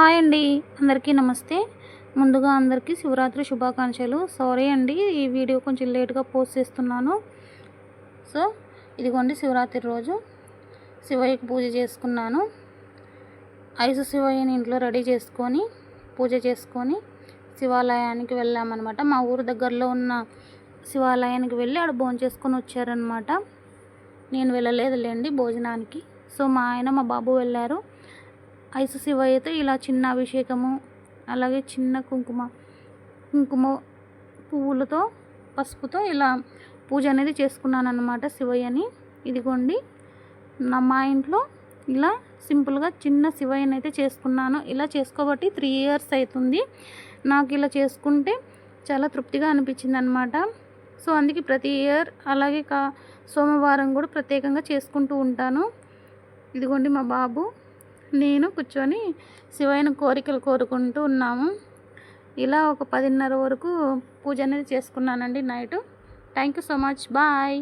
Hi అండి, అందరికీ నమస్తే. ముందుగా అందరికీ శివరాత్రి శుభాకాంక్షలు. సారీ అండి, ఈ వీడియో కొంచెం లేట్గా పోస్ట్ చేస్తున్నాను. సో ఇదిగోండి, శివరాత్రి రోజు శివయ్యకి పూజ చేసుకున్నాను. ఐసు శివయ్యని ఇంట్లో రెడీ చేసుకొని పూజ చేసుకొని శివాలయానికి వెళ్ళామన్నమాట. మా ఊరు దగ్గరలో ఉన్న శివాలయానికి వెళ్ళి ఆడ భోజనం చేసుకొని వచ్చారనమాట. నేను వెళ్ళలేదులేండి భోజనానికి. సో మా ఆయన మా బాబు వెళ్ళారు. ఐసు శివయ్యతో ఇలా చిన్న అభిషేకము, అలాగే చిన్న కుంకుమ పువ్వులతో పసుపుతో ఇలా పూజ అనేది చేసుకున్నాను అన్నమాట శివయ్యని. ఇదిగోండి, మా ఇంట్లో ఇలా సింపుల్గా చిన్న శివయ్యని అయితే చేసుకున్నాను. ఇలా చేసుకోబట్టి 3 years అవుతుంది. నాకు ఇలా చేసుకుంటే చాలా తృప్తిగా అనిపించింది అనమాట. సో అందుకే ప్రతి ఇయర్ అలాగే సోమవారం కూడా ప్రత్యేకంగా చేసుకుంటూ ఉంటాను. ఇదిగోండి, మా బాబు నేను కూర్చొని శివయ్యను కోరికలు కోరుకుంటూ ఉన్నాము. ఇలా ఒక 10:30 వరకు పూజ అనేది చేసుకున్నానండి night. Thank you so much. Bye.